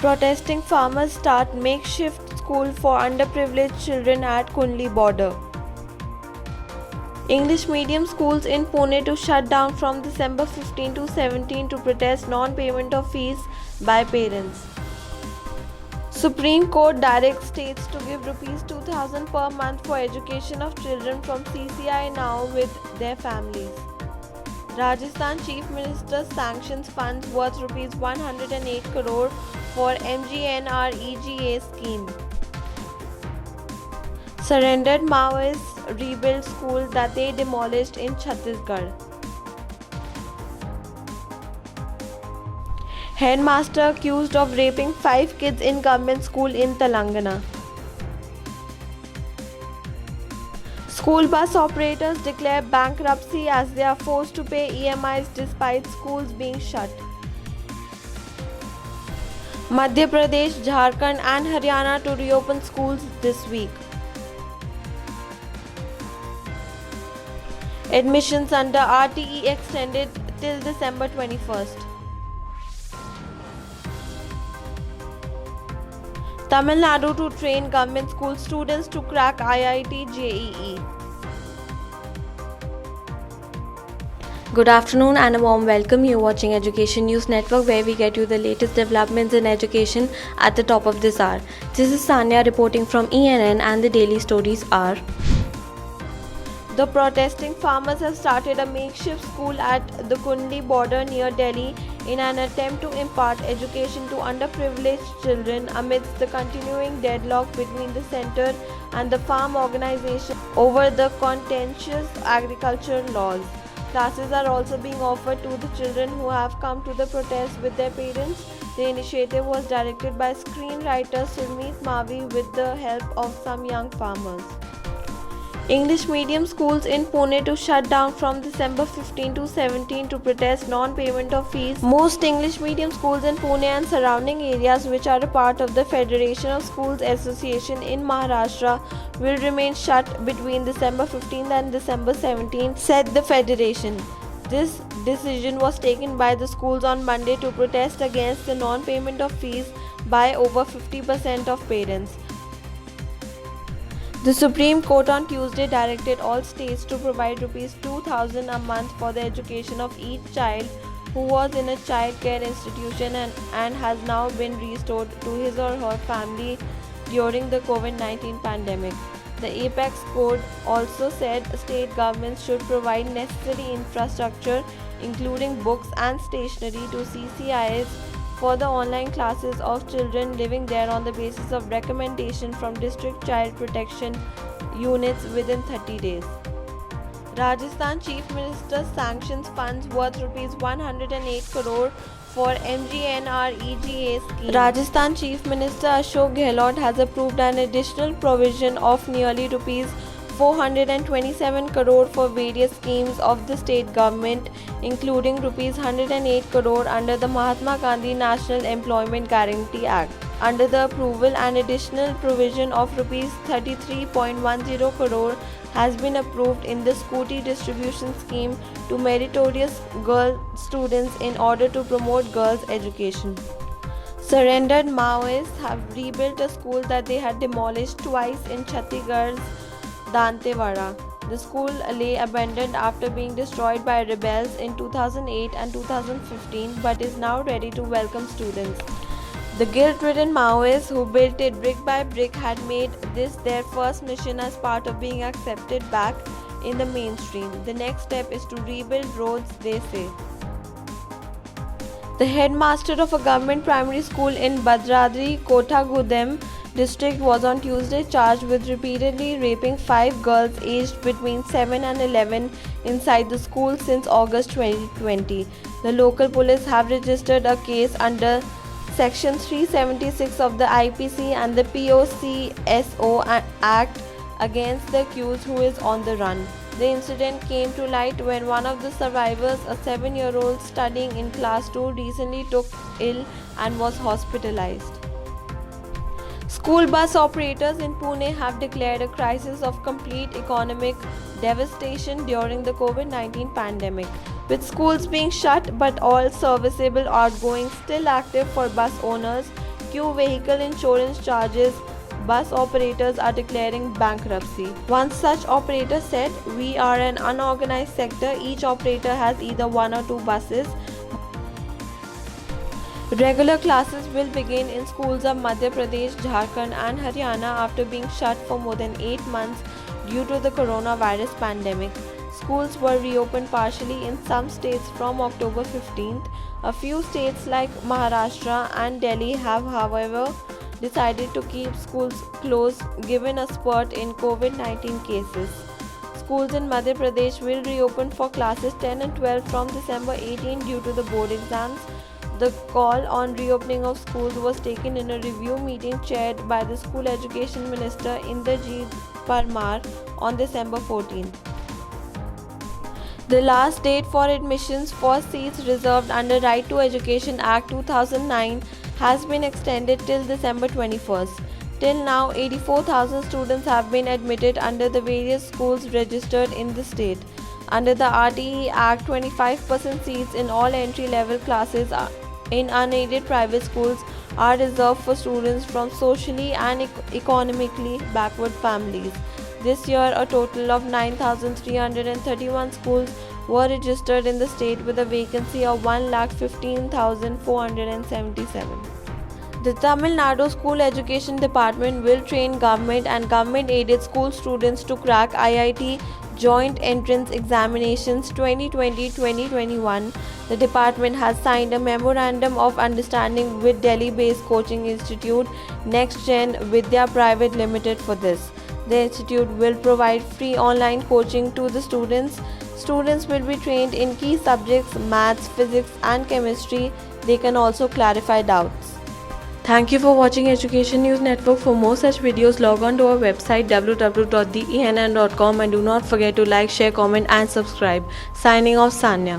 Protesting farmers start makeshift school for underprivileged children at Kundli border. English medium schools in Pune to shut down from December 15 to 17 to protest non-payment of fees by parents. Supreme Court directs states to give Rs 2,000 per month for education of children from CCI now with their families. Rajasthan Chief Minister sanctions funds worth Rs 108 crore for MGNREGA scheme. Surrendered Maoists rebuild school that they demolished in Chhattisgarh. Headmaster accused of raping 5 kids in government school in Telangana. School bus operators declare bankruptcy as they are forced to pay EMIs despite schools being shut. Madhya Pradesh, Jharkhand and Haryana to reopen schools this week. Admissions under RTE extended till December 21st. Tamil Nadu to train government school students to crack IIT JEE. Good afternoon and a warm welcome. You're watching Education News Network, where we get you the latest developments in education at the top of this hour. This is Sanya reporting from ENN, and the daily stories are: the protesting farmers have started a makeshift school at the Kundli border near Delhi in an attempt to impart education to underprivileged children amidst the continuing deadlock between the centre and the farm organisation over the contentious agricultural laws. Classes are also being offered to the children who have come to the protest with their parents. The initiative was directed by screenwriter Surmeet Mavi with the help of some young farmers. English medium schools in Pune to shut down from December 15 to 17 to protest non-payment of fees. Most English medium schools in Pune and surrounding areas, which are a part of the Federation of Schools Association in Maharashtra, will remain shut between December 15 and December 17, said the federation. This decision was taken by the schools on Monday to protest against the non-payment of fees by over 50% of parents. The Supreme Court on Tuesday directed all states to provide Rs 2,000 a month for the education of each child who was in a child care institution and has now been restored to his or her family during the COVID-19 pandemic. The Apex Code also said state governments should provide necessary infrastructure, including books and stationery, to CCIs for the online classes of children living there on the basis of recommendation from district child protection units within 30 days. Rajasthan Chief Minister sanctions funds worth Rs 108 crore for MGNREGA scheme. Rajasthan Chief Minister Ashok Gehlot has approved an additional provision of nearly Rs 427 crore for various schemes of the state government, including Rs 108 crore under the Mahatma Gandhi National Employment Guarantee Act. Under the approval, an additional provision of Rs 33.10 crore has been approved in the Scooty distribution scheme to meritorious girl students in order to promote girls' education. Surrendered Maoists have rebuilt a school that they had demolished twice in Chhattisgarh's Dantewada. The school lay abandoned after being destroyed by rebels in 2008 and 2015, but is now ready to welcome students. The guilt-ridden Maoists who built it brick by brick had made this their first mission as part of being accepted back in the mainstream. The next step is to rebuild roads, they say. The headmaster of a government primary school in Bhadradri, Kothagudem district was on Tuesday charged with repeatedly raping 5 girls aged between 7 and 11 inside the school since August 2020. The local police have registered a case under Section 376 of the IPC and the POCSO Act against the accused, who is on the run. The incident came to light when one of the survivors, a 7-year-old studying in class 2, recently took ill and was hospitalized. School bus operators in Pune have declared a crisis of complete economic devastation during the COVID-19 pandemic, with schools being shut but all serviceable outgoing still active for bus owners. skew vehicle insurance charges, bus operators are declaring bankruptcy. One such operator said, "We are an unorganized sector. Each operator has either one or two buses." Regular classes will begin in schools of Madhya Pradesh, Jharkhand, and Haryana after being shut for more than 8 months due to the coronavirus pandemic. Schools were reopened partially in some states from October 15th. A few states like Maharashtra and Delhi have, however, decided to keep schools closed given a spurt in COVID-19 cases. Schools in Madhya Pradesh will reopen for classes 10 and 12 from December 18 due to the board exams. The call on reopening of schools was taken in a review meeting chaired by the School Education Minister Inderjeet Parmar on December 14th. The last date for admissions for seats reserved under Right to Education Act 2009 has been extended till December 21st. Till now, 84,000 students have been admitted under the various schools registered in the state. Under the RTE Act, 25% seats in all entry-level classes in unaided private schools are reserved for students from socially and economically backward families. This year, a total of 9,331 schools were registered in the state with a vacancy of 1,15,477. The Tamil Nadu School Education Department will train government and government-aided school students to crack IIT Joint Entrance Examinations 2020-2021. The department has signed a memorandum of understanding with Delhi-based coaching institute NextGen Vidya Private Limited for this. The institute will provide free online coaching to the students. Students will be trained in key subjects, maths, physics and chemistry. They can also clarify doubts. Thank you for watching Education News Network. For more such videos, log on to our website www.theENN.com and do not forget to like, share, comment and subscribe. Signing off, Sanya.